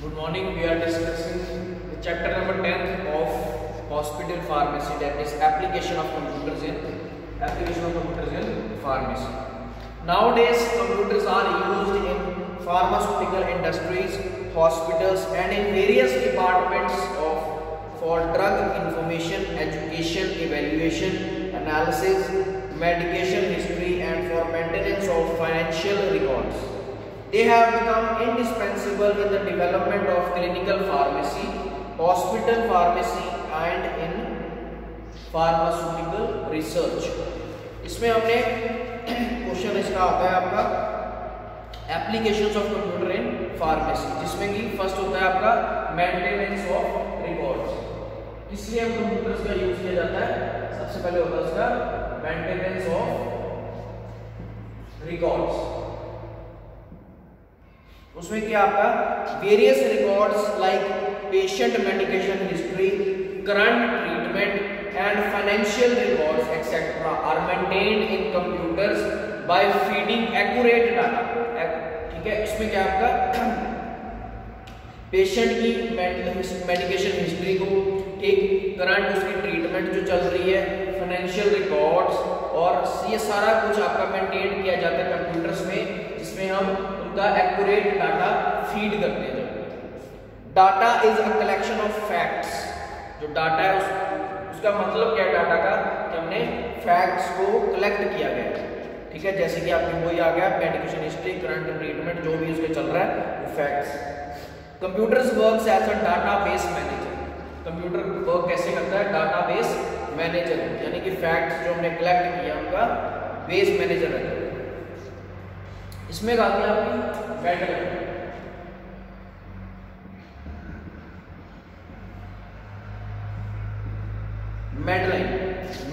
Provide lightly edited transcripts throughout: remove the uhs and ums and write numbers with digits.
Good morning. We are discussing the chapter number 10 of hospital pharmacy, that is application of computers in pharmacy. Nowadays, computers are used in pharmaceutical industries, hospitals, and in various departments for drug information, education, evaluation, analysis, medication history, and for maintenance of financial records. They have become indispensable in the development of clinical pharmacy, hospital pharmacy, and in pharmaceutical research. इसमें हमने question इसका आता है आपका applications of computer in pharmacy, जिसमें कि first होता है आपका मेंटेनेंस ऑफ रिकॉर्ड्स। इसलिए हम कंप्यूटर्स का यूज किया जाता है। सबसे पहले होता है उसका मेंटेनेंस ऑफ रिकॉर्ड्स। उसमें क्या आपका various records like patient medication history, current treatment and financial records etc. are maintained in computers by feeding accurate data। ठीक है, इसमें क्या आपका पेशेंट की मेडिकेशन हिस्ट्री को, ठीक, करंट उसकी ट्रीटमेंट जो चल रही है, फाइनेंशियल रिकॉर्ड्स, और ये सारा कुछ आपका मेंटेन किया जाता है कंप्यूटर्स में, जिसमें हम उनका एक्यूरेट डाटा फीड करते हैं। Data is a collection of facts. जो डाटा है उसका मतलब क्या है डाटा का, कि हमने फैक्ट्स को कलेक्ट किया गया। ठीक है, जैसे कि आपकी वही आ गया मेडिकेशन हिस्ट्री, करंट ट्रीटमेंट, जो भी उसके चल रहा है वो facts. Computers works as a database manager. Computer work कैसे करता है? डाटाबेस मैनेजर, यानी कि फैक्ट्स जो हमने कलेक्ट किया उनका बेस मैनेजर है। इसमें आती है आपकी Medline.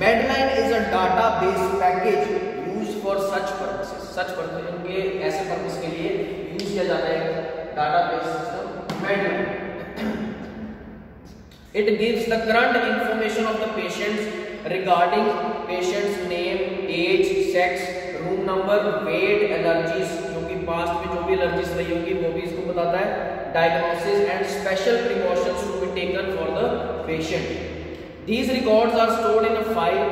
Medline is a database package used for such purposes। such purpose उनके ऐसे पर्पस के लिए यूज किया जाता है database system Medline। It gives the current information of the patients regarding patient's name, age, sex, room number, weight, allergies, जो कि past में जो भी एलर्जीज रही होगी वो भी इसको बताता है, diagnosis and special precautions to be taken for the patient। These records are stored in a file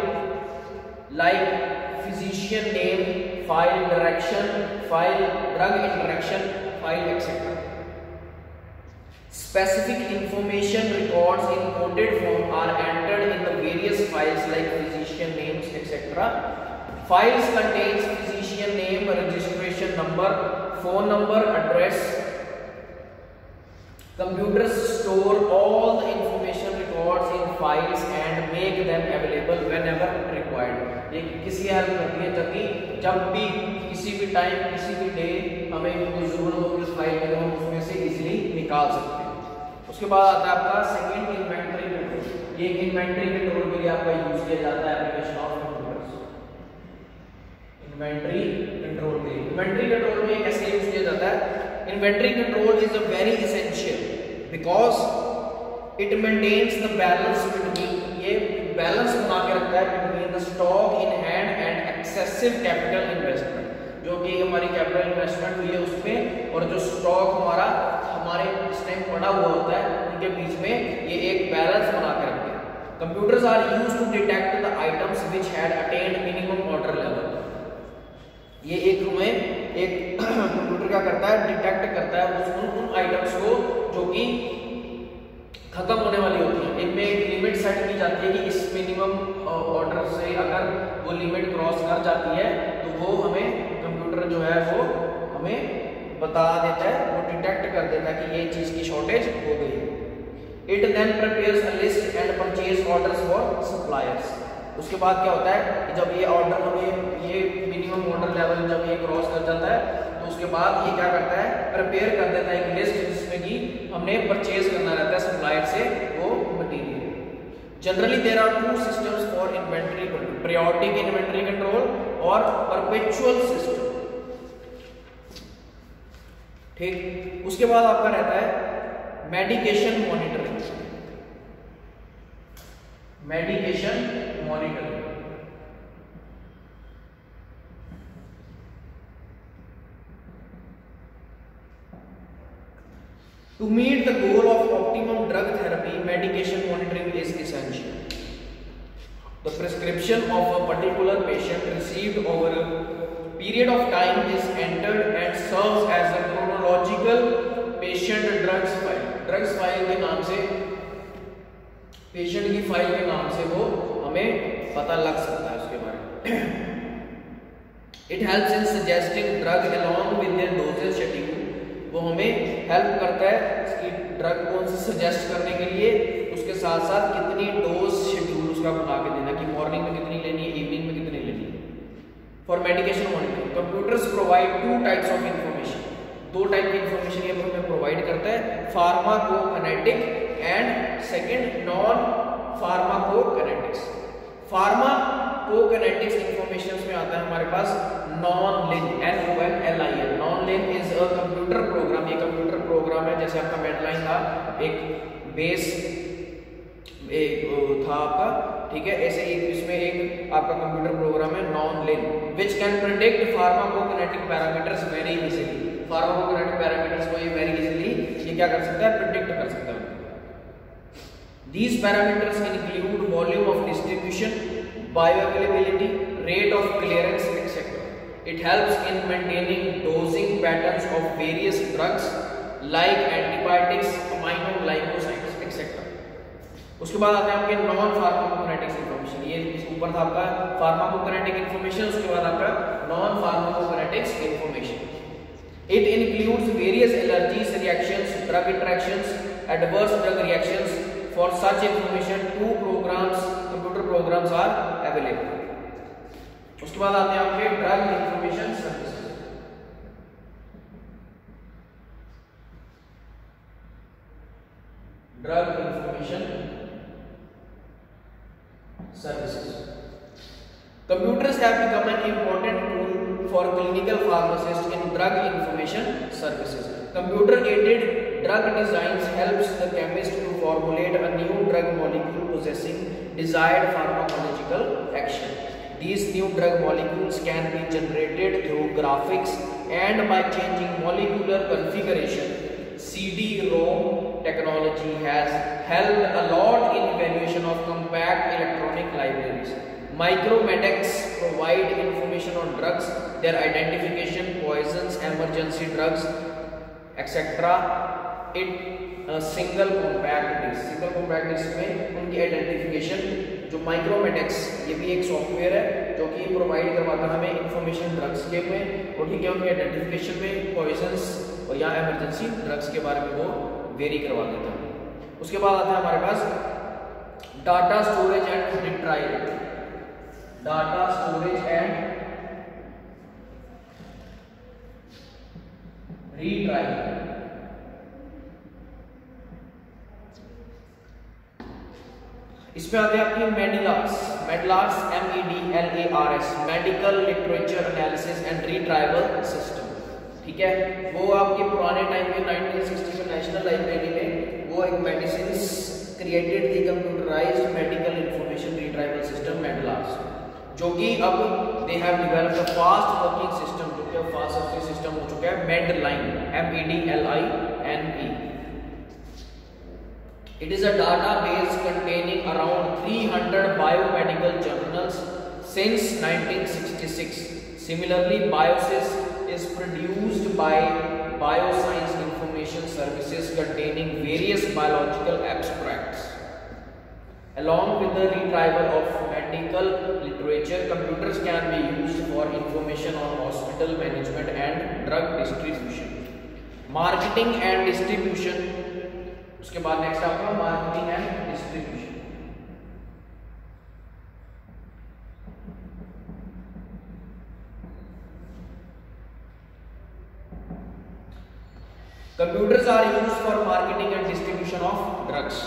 like physician name, file direction, file drug interaction, file etc. Specific information records in coded form are entered in the various files like physician names etc. Files contains physician name, registration number, phone number, address. Computers store all the information records in files and make them available whenever required। ये किसी help करती है ताकि जब भी किसी भी time किसी भी डे हमें कोई जरूरत हो उस फाइल में हम उसमें से इजीली निकाल सकते हैं। उसके बाद आता है आपका सेकंड इन्वेंटरी कंट्रोल। ये इन्वेंटरी कंट्रोल के लिए आपका यूज किया जाता है application of computers. Inventory control के लिए इन्वेंटरी कंट्रोल में कैसे यूज किया जाता है? Inventory control is a very essential because it maintains the balance between, ये balance बना के रखता है between the stock in hand and excessive capital investment। जो कि हमारी capital investment हुई है उसमें और जो stock हमारे इस टाइम पड़ा हुआ होता है उनके बीच में ये एक balance बना के रखते हैं। Computers are used to detect the items which had attained minimum order level। ये एक हमें एक कंप्यूटर क्या करता है, डिटेक्ट करता है उन आइटम्स को जो कि खत्म होने वाली होती है। इनमें एक लिमिट सेट की जाती है कि इस मिनिमम ऑर्डर से अगर वो लिमिट क्रॉस कर जाती है तो वो हमें कंप्यूटर जो है वो हमें बता देता है, वो डिटेक्ट कर देता है कि ये चीज की शॉर्टेज हो गई है। It then prepares a list and purchase orders for suppliers. उसके बाद क्या होता है कि जब ये ऑर्डर हमें ये मिनिमम ऑर्डर लेवल जब ये क्रॉस कर जाता है तो उसके बाद ये क्या करता है, प्रिपेयर कर देता है एक लिस्ट जिसमें कि हमने परचेज करना रहता है सप्लायर से वो material. Generally there are two systems for inventory control, periodic inventory control और परपेचुअल सिस्टम। ठीक, उसके बाद आपका रहता है medication monitoring. Medication monitoring To meet the goal of optimum drug therapy, medication monitoring is essential. The prescription of a particular patient received over a period of time is entered and serves as a chronological patient drugs file. Drugs file के नाम से, patient की file के नाम से वो हमें पता लग सकता है उसके बारे में. It helps in suggesting drug along with their dosage schedule. वो हमें हेल्प करता है इसकी ड्रग कौन सी सजेस्ट करने के लिए, उसके साथ साथ कितनी डोज शेड्यूल उसका बना के देना कि मॉर्निंग में कितनी लेनी है, इवनिंग में कितनी लेनी है. For medication monitoring, computers provide two types of information. दो टाइप की इंफॉर्मेशन ये हमें प्रोवाइड करता है, pharmacokinetic and second non pharmacokinetics. Pharmacokinetics information में आता है हमारे पास Nonlin, NONLIN. Nonlin is a computer program. ये कंप्यूटर प्रोग्राम है, जैसे आपका मेडलाइन था, एक बेस एक था आपका, ठीक है, ऐसे एक इसमें एक आपका कंप्यूटर प्रोग्राम है Nonlin, which can predict pharmacokinetic parameters very easily. Pharmacokinetic parameters को ये वेरी इजीली ये क्या कर सकता है, प्रेडिक्ट कर सकता है. These parameters include volume of distribution, bioavailability, rate of clearance, etc. It helps in maintaining dosing patterns of various drugs like antibiotics, aminoglycosides, etc. उसके बाद आते हैं आपके नॉन फार्माकोकिनेटिक्स इंफॉर्मेशन. ये इस ऊपर था आपका फार्माकोकिनेटिक इंफॉर्मेशन, उसके बाद आपका non pharmacokinetics information. It includes various allergies, reactions, drug interactions, adverse drug reactions. For such information, two programs, computer programs are available. उसके बाद आते हैं आपके drug information services. Drug information services. Computers have become an important tool for clinical pharmacists in drug information services. Computer-aided drug designs helps the chemist to formulate a new drug molecule possessing desired pharmacological action. These new drug molecules can be generated through graphics and by changing molecular configuration. CD-ROM technology has helped a lot in evaluation of compact electronic libraries. Micromedics provide information on drugs, their identification, poisons, emergency drugs, etc. It single compact disc. Single compact disc में उनकी identification, जो माइक्रोमेटिक्स, ये भी एक software है जो कि provide करवाता है हमें इंफॉर्मेशन ड्रग्स के में, और ठीक है उनके आइडेंटिफिकेशन में, पॉइजन्स और या इमरजेंसी ड्रग्स के बारे में वो वेरी करवा देता है. उसके बाद आता है हमारे पास data storage and retrieval. Data storage and retrieval. इसमें आते हैं आपकी Medlars. Medlars MEDLARS, medical literature analysis and retrieval system. ठीक है, वो आपके पुराने टाइम में 1960 में नेशनल लाइब्रेरी में वो एक मेडिसिन्स क्रिएटेड थी, computerised medical information retrieval system Medlars, जो कि अब they have developed a fast working system, जो कि फास्ट वर्किंग सिस्टम हो चुका है Medline, MEDLINE. It is a database containing around 300 biomedical journals since 1966. Similarly, BIOSYS is produced by Bioscience Information Services containing various biological abstracts. Along with the retrieval of medical literature, computers can be used for information on hospital management and drug distribution. Marketing and distribution. उसके बाद next आपका marketing and distribution. Computers are used for marketing and distribution of drugs.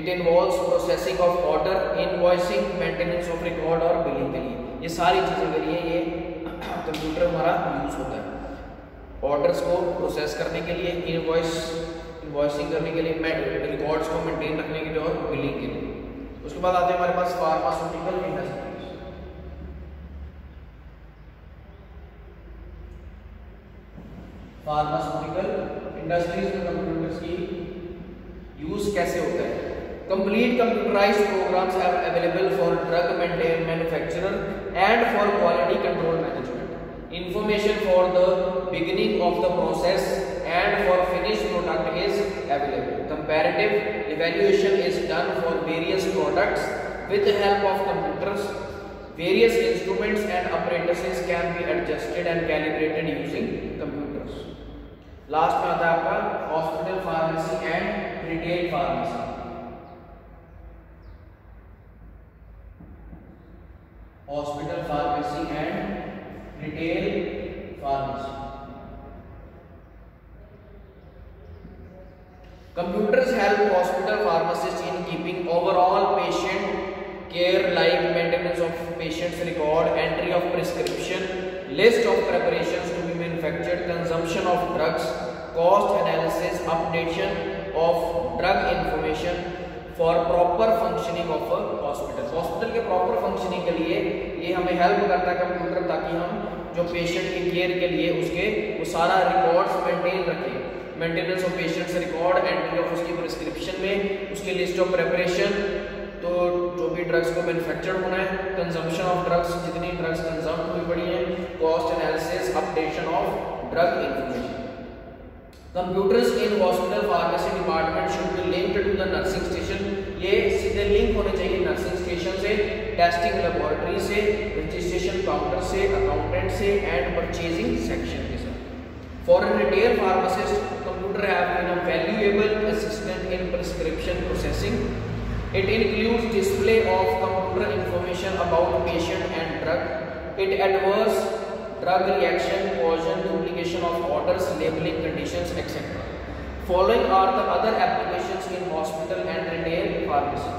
It involves processing of order, invoicing, maintenance of record और billing के लिए. ये सारी चीजें के लिए ये कंप्यूटर हमारा यूज होता है. ऑर्डर्स को प्रोसेस करने के लिए, इनवॉइसिंग करने के लिए, रिकॉर्ड्स को मेंटेन रखने के लिए और बिलिंग के लिए. उसके बाद आते हैं हमारे पास फार्मास्यूटिकल इंडस्ट्रीज. फार्मास्यूटिकल इंडस्ट्रीज में कंप्यूटर्स की यूज कैसे होता है। Complete computerised programs are available for drug manufacturer and for quality control management. Information for the beginning of the process and for finish product is available. Comparative evaluation is done for various products with the help of computers. Various instruments and apparatuses can be adjusted and calibrated using computers. Last में आता है आपका hospital pharmacy and retail pharmacy. Hospital pharmacy and retail pharmacy. Computers help hospital pharmacists in keeping overall patient care like maintenance of patient's record, entry of prescription, list of preparations to be manufactured, consumption of drugs, cost analysis, updation of drug information for proper functioning of a hospital. Hospital के proper functioning के लिए ये हमें help करता है computer, ताकि हम जो पेशेंट की केयर के लिए उसके वो सारा रिकॉर्ड्स मेंटेन रखें। Maintenance of patients record, entry of उसकी प्रिस्क्रिप्शन में, उसकी लिस्ट ऑफ प्रेपरेशन, तो जो भी ड्रग्स को मैन्युफैक्चर होना है, कंजम्पशन ऑफ ड्रग्स, जितनी ड्रग्स कंज्यूम हुई पड़ी है, cost analysis, updation of drug information. Computers in hospital pharmacy department should be linked to the nursing station. ये सीधे लिंक होने चाहिए नर्सिंग स्टेशन से, टेस्टिंग लेबोरेटरी से, रजिस्ट्रेशन काउंटर से, अकाउंटेंट से एंड परचेजिंग सेक्शन के साथ। For a retail pharmacist computer have been a valuable assistant in prescription processing. It includes display of computer information about patient and drug, it adverse drug reaction, caution, duplication of orders, labeling conditions, etc. Following are the other applications in hospital and retail pharmacy.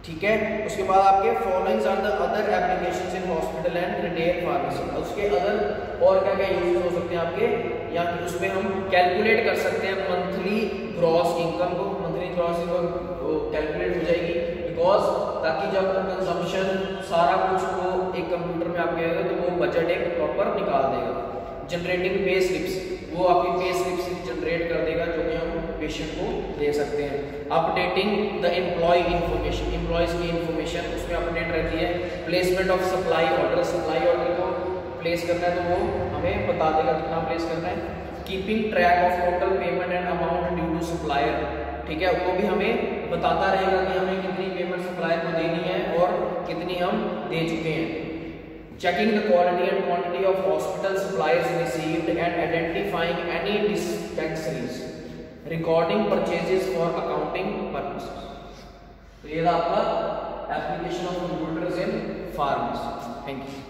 ठीक है, उसके बाद आपके followings are the other applications in hospital and retail pharmacy. उसके other और क्या क्या use हो सकते हैं आपके, या उसमें हम कैलकुलेट कर सकते हैं मंथली ग्रॉस इनकम को। मंथली ग्रॉस इनकम कैलकुलेट हो जाएगी बिकॉज, ताकि जब कंजम्पशन सारा कुछ वो एक कंप्यूटर में आपके आएगा तो वो बजट एक प्रॉपर निकाल देगा। जनरेटिंग पे स्लिप्स, वो आपकी पे स्लिप्स जनरेट कर देगा जो कि हम पेशेंट को दे सकते हैं। Updating the employ information, employees की इंफॉर्मेशन उसमें अपडेट रहती है। Placement of supply order, supply order को प्लेस करना है तो वो हमें बता देगा कितना प्लेस करना है। Keeping track of total payment and amount due to supplier, ठीक है, वो भी हमें बताता रहेगा कि हमें कितनी पेमेंट सप्लायर को देनी है और कितनी हम दे चुके हैं। Checking the quality and quantity of hospital supplies received and identifying any dispensaries. Recording purchases for accounting purposes. तो ये था आपका application of computers in pharmacy. Thank you.